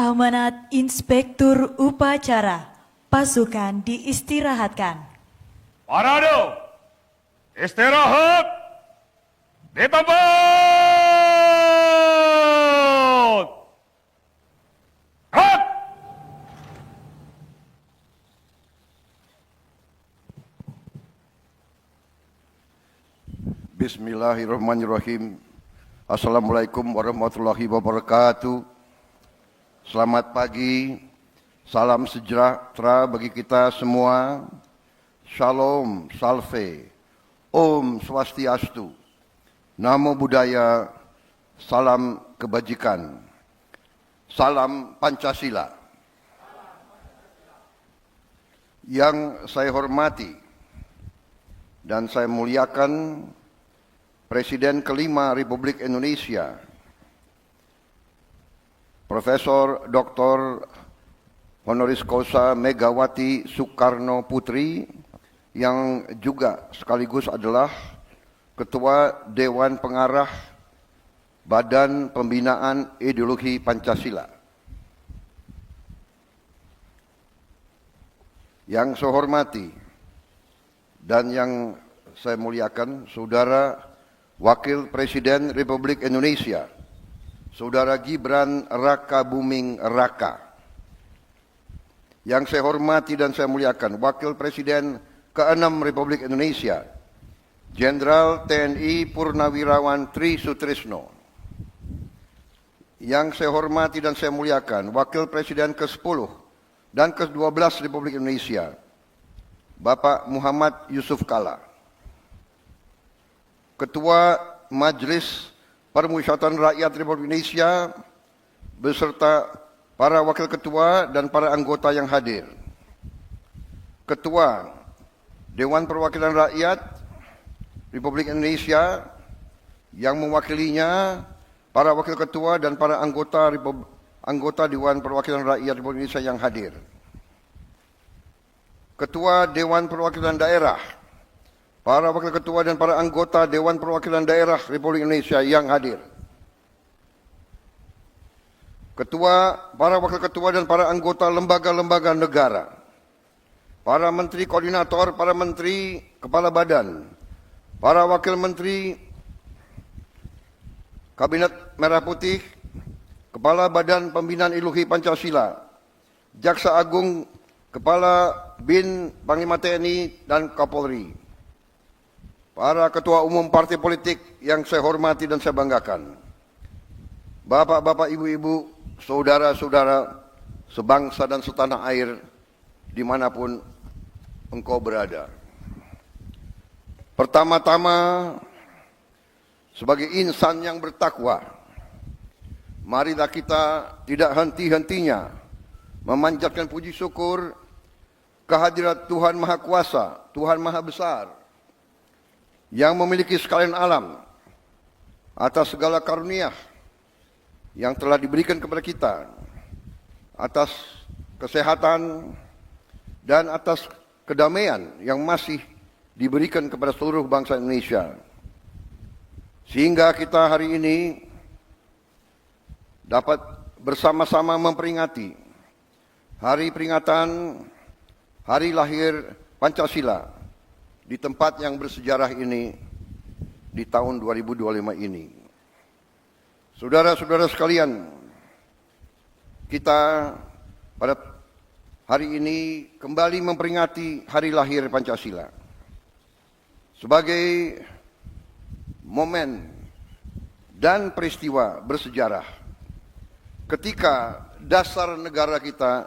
Amanat Inspektur Upacara, pasukan diistirahatkan. Parade, istirahat, di tempat. Hak! Bismillahirrahmanirrahim. Assalamualaikum warahmatullahi wabarakatuh. Selamat pagi, salam sejahtera bagi kita semua. Shalom, salve, Om Swastiastu, Namo Buddhaya, salam kebajikan, salam Pancasila. Yang saya hormati dan saya muliakan Presiden kelima Republik Indonesia, Profesor Dr. Honoris Causa Megawati Soekarno Putri, yang juga sekaligus adalah Ketua Dewan Pengarah Badan Pembinaan Ideologi Pancasila. Yang saya hormati dan yang saya muliakan Saudara Wakil Presiden Republik Indonesia, Saudara Gibran Rakabuming Raka. Yang saya hormati dan saya muliakan Wakil Presiden ke-6 Republik Indonesia, Jenderal TNI Purnawirawan Tri Sutrisno. Yang saya hormati dan saya muliakan Wakil Presiden ke-10 dan ke-12 Republik Indonesia, Bapak Muhammad Yusuf Kalla. Ketua Majelis Permusyawaratan Rakyat Republik Indonesia beserta para wakil ketua dan para anggota yang hadir. Ketua Dewan Perwakilan Rakyat Republik Indonesia yang mewakilinya para wakil ketua dan para anggota Dewan Perwakilan Rakyat Republik Indonesia yang hadir. Ketua Dewan Perwakilan Daerah, para wakil ketua dan para anggota Dewan Perwakilan Daerah Republik Indonesia yang hadir. Para wakil ketua dan para anggota lembaga-lembaga negara. Para menteri koordinator, para menteri kepala badan, para wakil menteri Kabinet Merah Putih, Kepala Badan Pembinaan Ideologi Pancasila, Jaksa Agung, Kepala BIN, Panglima TNI, dan Kapolri. Para ketua umum partai politik yang saya hormati dan saya banggakan. Bapak-bapak, ibu-ibu, saudara-saudara sebangsa dan setanah air dimanapun engkau berada. Pertama-tama, sebagai insan yang bertakwa, marilah kita tidak henti-hentinya memanjatkan puji syukur kehadirat Tuhan Maha Kuasa, Tuhan Maha Besar, yang memiliki sekalian alam, atas segala karunia yang telah diberikan kepada kita, atas kesehatan dan atas kedamaian yang masih diberikan kepada seluruh bangsa Indonesia. Sehingga kita hari ini dapat bersama-sama memperingati hari peringatan Hari Lahir Pancasila di tempat yang bersejarah ini di tahun 2025 ini. Saudara-saudara sekalian, kita pada hari ini kembali memperingati Hari Lahir Pancasila sebagai momen dan peristiwa bersejarah ketika dasar negara kita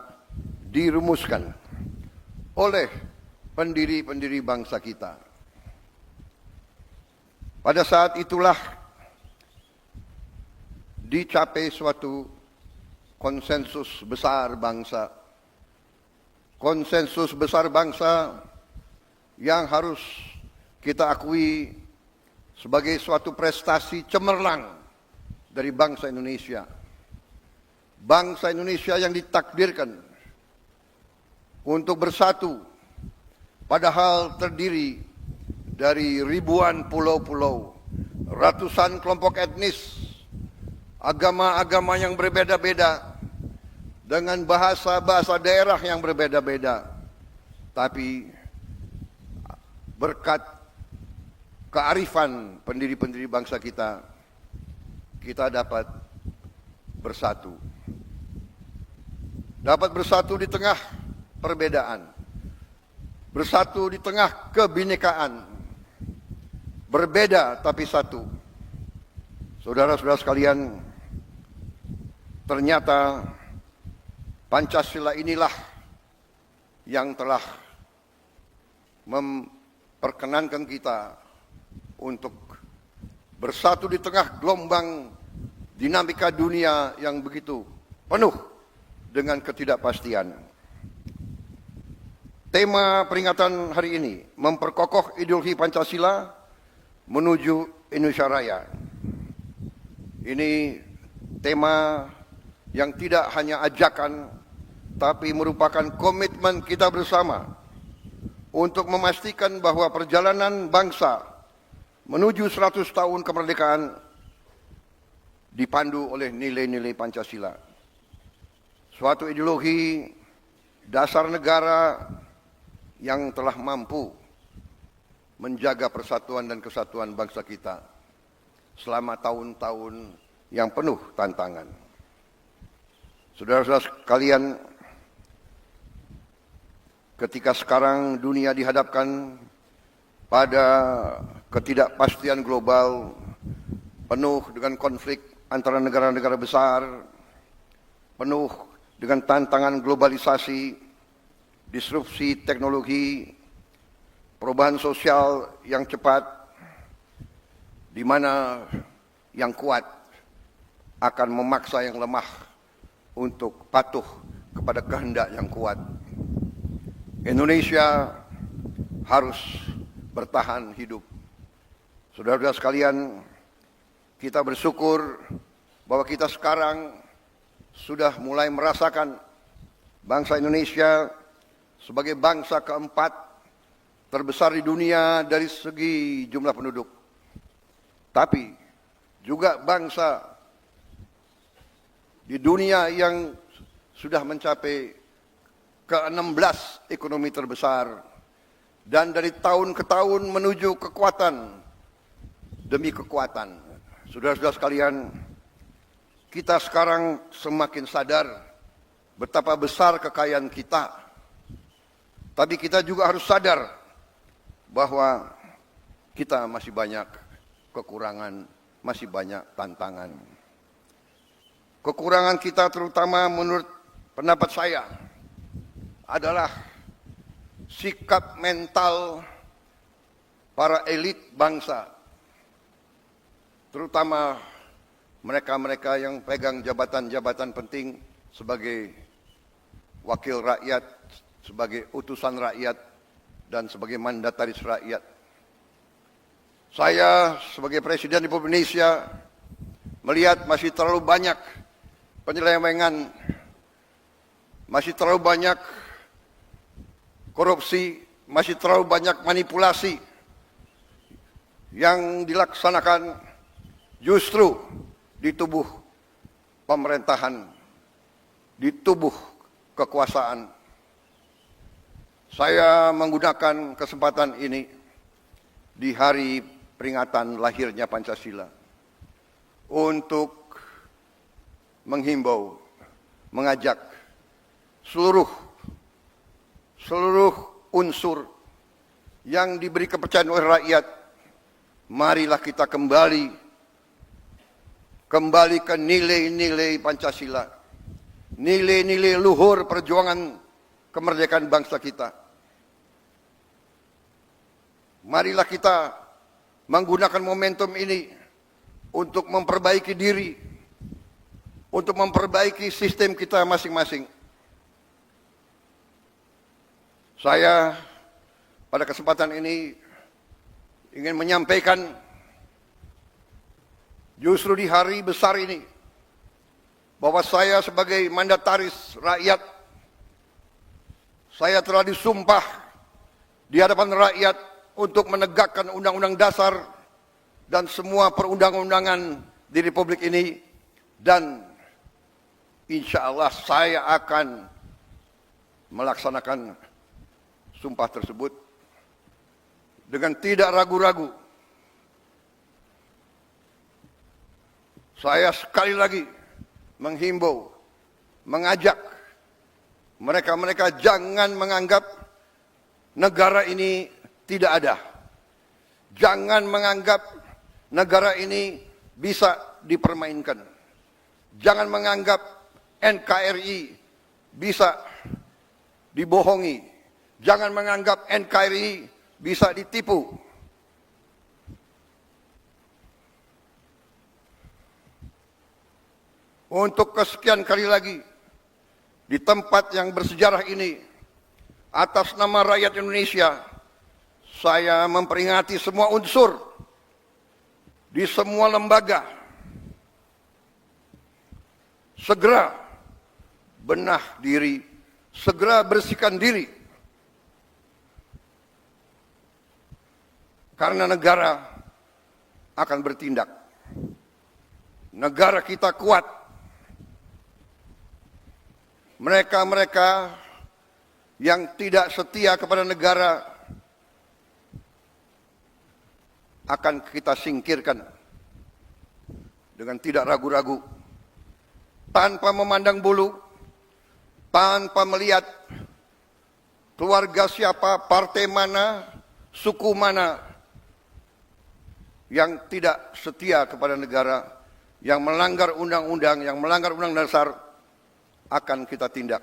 dirumuskan oleh pendiri-pendiri bangsa kita. Pada saat itulah dicapai suatu konsensus besar bangsa. Konsensus besar bangsa yang harus kita akui sebagai suatu prestasi cemerlang dari bangsa Indonesia. Bangsa Indonesia yang ditakdirkan untuk bersatu, padahal terdiri dari ribuan pulau-pulau, ratusan kelompok etnis, agama-agama yang berbeda-beda, dengan bahasa-bahasa daerah yang berbeda-beda. Tapi berkat kearifan pendiri-pendiri bangsa kita, kita dapat bersatu. Dapat bersatu di tengah perbedaan. Bersatu di tengah kebinekaan. Berbeda tapi satu. Saudara-saudara sekalian, ternyata Pancasila inilah yang telah memperkenankan kita untuk bersatu di tengah gelombang dinamika dunia yang begitu penuh dengan ketidakpastian. Tema peringatan hari ini, memperkokoh ideologi Pancasila menuju Indonesia Raya. Ini tema yang tidak hanya ajakan, tapi merupakan komitmen kita bersama untuk memastikan bahwa perjalanan bangsa menuju 100 tahun kemerdekaan dipandu oleh nilai-nilai Pancasila. Suatu ideologi dasar negara yang telah mampu menjaga persatuan dan kesatuan bangsa kita selama tahun-tahun yang penuh tantangan. Saudara-saudara sekalian, ketika sekarang dunia dihadapkan pada ketidakpastian global, penuh dengan konflik antara negara-negara besar, penuh dengan tantangan globalisasi, disrupsi teknologi, perubahan sosial yang cepat, di mana yang kuat akan memaksa yang lemah untuk patuh kepada kehendak yang kuat. Indonesia harus bertahan hidup. Saudara-saudara sekalian, kita bersyukur bahwa kita sekarang sudah mulai merasakan bangsa Indonesia sebagai bangsa keempat terbesar di dunia dari segi jumlah penduduk. Tapi juga bangsa di dunia yang sudah mencapai ke-16 ekonomi terbesar, dan dari tahun ke tahun menuju kekuatan demi kekuatan. Saudara-saudara sekalian, kita sekarang semakin sadar betapa besar kekayaan kita. Tapi kita juga harus sadar bahwa kita masih banyak kekurangan, masih banyak tantangan. Kekurangan kita terutama menurut pendapat saya adalah sikap mental para elit bangsa, terutama mereka-mereka yang pegang jabatan-jabatan penting sebagai wakil rakyat, sebagai utusan rakyat, dan sebagai mandataris rakyat. Saya sebagai Presiden Republik Indonesia melihat masih terlalu banyak penyelewengan, masih terlalu banyak korupsi, masih terlalu banyak manipulasi yang dilaksanakan justru di tubuh pemerintahan, di tubuh kekuasaan. Saya menggunakan kesempatan ini di hari peringatan lahirnya Pancasila untuk menghimbau, mengajak seluruh unsur yang diberi kepercayaan oleh rakyat, marilah kita kembali ke nilai-nilai Pancasila, nilai-nilai luhur perjuangan kemerdekaan bangsa kita. Marilah kita menggunakan momentum ini untuk memperbaiki diri, untuk memperbaiki sistem kita masing-masing. Saya pada kesempatan ini ingin menyampaikan, justru di hari besar ini, bahwa saya sebagai mandataris rakyat, saya telah disumpah di hadapan rakyat untuk menegakkan Undang-Undang Dasar dan semua perundang-undangan di Republik ini, dan insya Allah saya akan melaksanakan sumpah tersebut dengan tidak ragu-ragu. Saya sekali lagi menghimbau, mengajak mereka-mereka jangan menganggap negara ini tidak ada. Jangan menganggap negara ini bisa dipermainkan. Jangan menganggap NKRI bisa dibohongi. Jangan menganggap NKRI bisa ditipu. Untuk kesekian kali lagi, di tempat yang bersejarah ini, atas nama rakyat Indonesia, saya memperingati semua unsur di semua lembaga. Segera benah diri, segera bersihkan diri. Karena negara akan bertindak. Negara kita kuat. Mereka-mereka yang tidak setia kepada negara akan kita singkirkan dengan tidak ragu-ragu, tanpa memandang bulu, tanpa melihat keluarga siapa, partai mana, suku mana yang tidak setia kepada negara, yang melanggar undang-undang, yang melanggar undang dasar, akan kita tindak.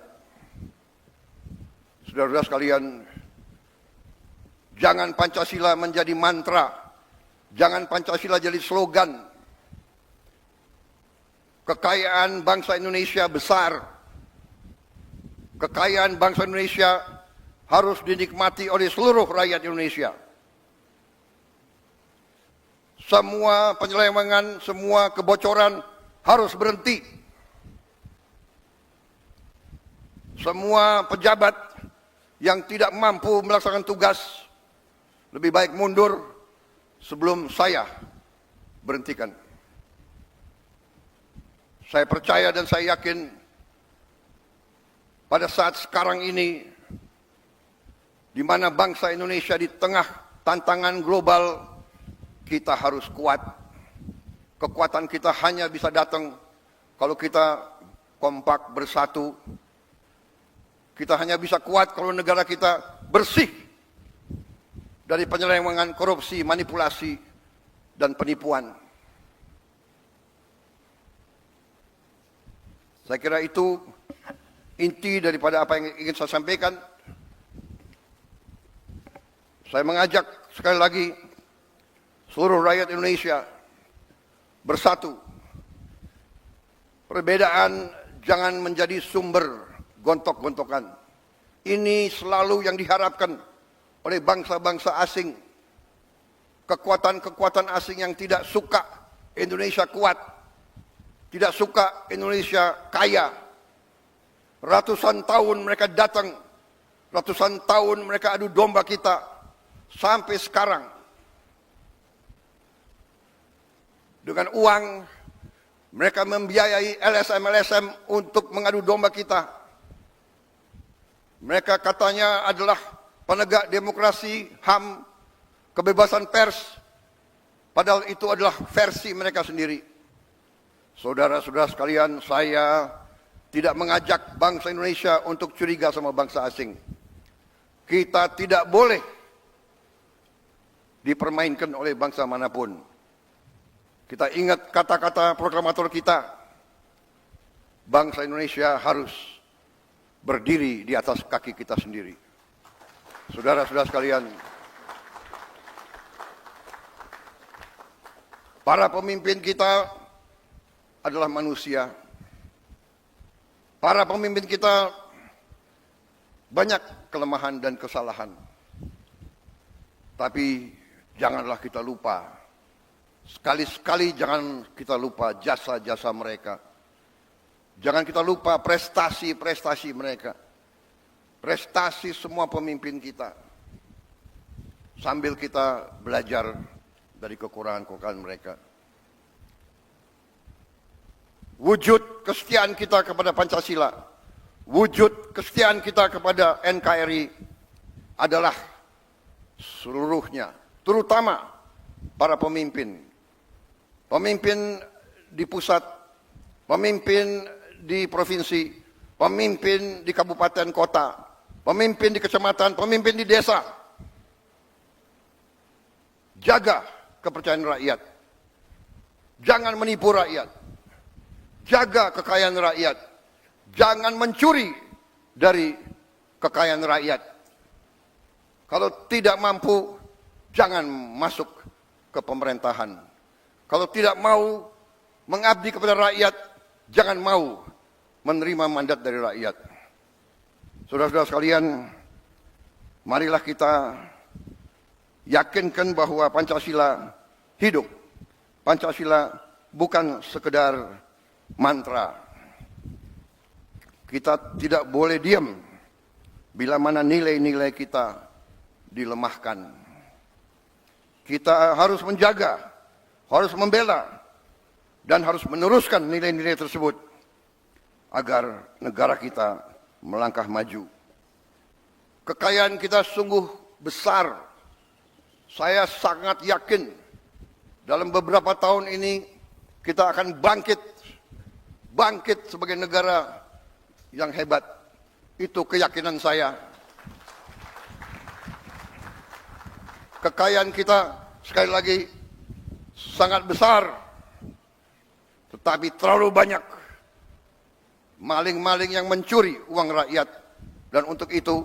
Saudara-saudara sekalian, jangan Pancasila menjadi mantra, jangan Pancasila jadi slogan. Kekayaan bangsa Indonesia besar. Kekayaan bangsa Indonesia harus dinikmati oleh seluruh rakyat Indonesia. Semua penyelewengan, semua kebocoran harus berhenti. Semua pejabat yang tidak mampu melaksanakan tugas lebih baik mundur sebelum saya berhentikan. Saya percaya dan saya yakin pada saat sekarang ini, di mana bangsa Indonesia di tengah tantangan global, kita harus kuat. Kekuatan kita hanya bisa datang kalau kita kompak bersatu. Kita hanya bisa kuat kalau negara kita bersih dari penyelewengan, korupsi, manipulasi, dan penipuan. Saya kira itu inti daripada apa yang ingin saya sampaikan. Saya mengajak sekali lagi seluruh rakyat Indonesia bersatu. Perbedaan jangan menjadi sumber gontok-gontokan. Ini selalu yang diharapkan oleh bangsa-bangsa asing. Kekuatan-kekuatan asing yang tidak suka Indonesia kuat, tidak suka Indonesia kaya. Ratusan tahun mereka datang, ratusan tahun mereka adu domba kita, sampai sekarang. Dengan uang, mereka membiayai LSM-LSM untuk mengadu domba kita. Mereka katanya adalah penegak demokrasi, HAM, kebebasan pers. Padahal itu adalah versi mereka sendiri. Saudara-saudara sekalian, saya tidak mengajak bangsa Indonesia untuk curiga sama bangsa asing. Kita tidak boleh dipermainkan oleh bangsa manapun. Kita ingat kata-kata proklamator kita. Bangsa Indonesia harus berdiri di atas kaki kita sendiri. Saudara-saudara sekalian, para pemimpin kita adalah manusia. Para pemimpin kita banyak kelemahan dan kesalahan. Tapi janganlah kita lupa, sekali-sekali jangan kita lupa jasa-jasa mereka. Jangan kita lupa prestasi-prestasi mereka. Prestasi semua pemimpin kita. Sambil kita belajar dari kekurangan-kekurangan mereka. wujud kesetiaan kita kepada Pancasila, wujud kesetiaan kita kepada NKRI adalah seluruhnya, terutama para pemimpin. Pemimpin di pusat, pemimpin di provinsi, pemimpin di kabupaten kota, pemimpin di kecamatan, pemimpin di desa. Jaga kepercayaan rakyat. Jangan menipu rakyat. Jaga kekayaan rakyat. Jangan mencuri dari kekayaan rakyat. Kalau tidak mampu, jangan masuk ke pemerintahan. Kalau tidak mau mengabdi kepada rakyat, jangan mau menerima mandat dari rakyat. Saudara-saudara sekalian, marilah kita yakinkan bahwa Pancasila hidup. Pancasila bukan sekedar mantra. Kita tidak boleh diam bila mana nilai-nilai kita dilemahkan. Kita harus menjaga, harus membela, dan harus meneruskan nilai-nilai tersebut agar negara kita melangkah maju. Kekayaan kita sungguh besar. Saya sangat yakin dalam beberapa tahun ini kita akan bangkit sebagai negara yang hebat. Itu keyakinan saya. Kekayaan kita sekali lagi sangat besar, tetapi terlalu banyak maling-maling yang mencuri uang rakyat. Dan untuk itu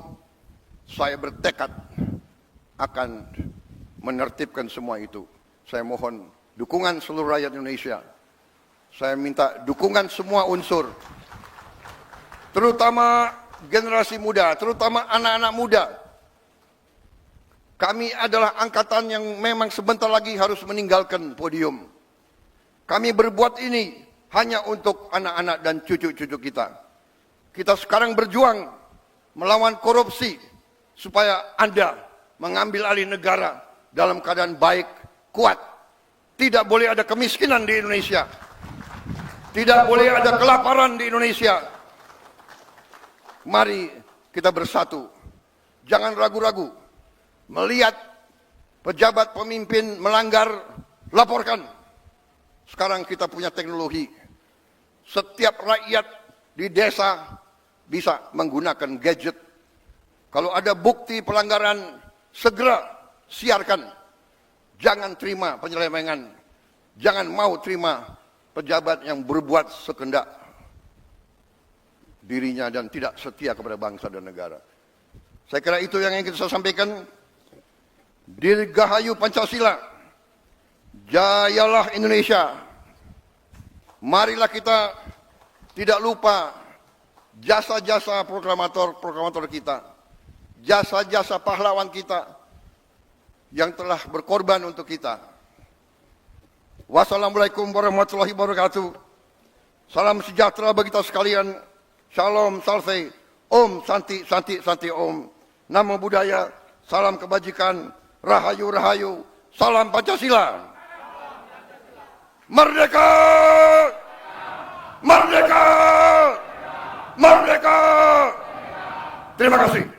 saya bertekad akan menertibkan semua itu. Saya mohon dukungan seluruh rakyat Indonesia. Saya minta dukungan semua unsur, terutama generasi muda, terutama anak-anak muda. Kami adalah angkatan yang memang sebentar lagi harus meninggalkan podium. Kami berbuat ini hanya untuk anak-anak dan cucu-cucu kita. Kita sekarang berjuang melawan korupsi supaya Anda mengambil alih negara dalam keadaan baik, kuat. Tidak boleh ada kemiskinan di Indonesia. Tidak boleh ada kelaparan di Indonesia. Mari kita bersatu. Jangan ragu-ragu. Melihat pejabat pemimpin melanggar, laporkan. Sekarang kita punya teknologi. Setiap rakyat di desa bisa menggunakan gadget. Kalau ada bukti pelanggaran, segera siarkan. Jangan terima penyelewengan. Jangan mau terima pejabat yang berbuat sekendak dirinya dan tidak setia kepada bangsa dan negara. Saya kira itu yang ingin saya sampaikan. Dirgahayu Pancasila. Jayalah Indonesia. Marilah kita tidak lupa jasa-jasa proklamator kita. Jasa-jasa pahlawan kita yang telah berkorban untuk kita. Wassalamualaikum warahmatullahi wabarakatuh. Salam sejahtera bagi kita sekalian. Shalom, salve, om, santi, santi, santi, om. Namo Buddhaya, salam kebajikan, rahayu, rahayu, salam Pancasila. Merdeka! Merdeka! Merdeka! Terima kasih.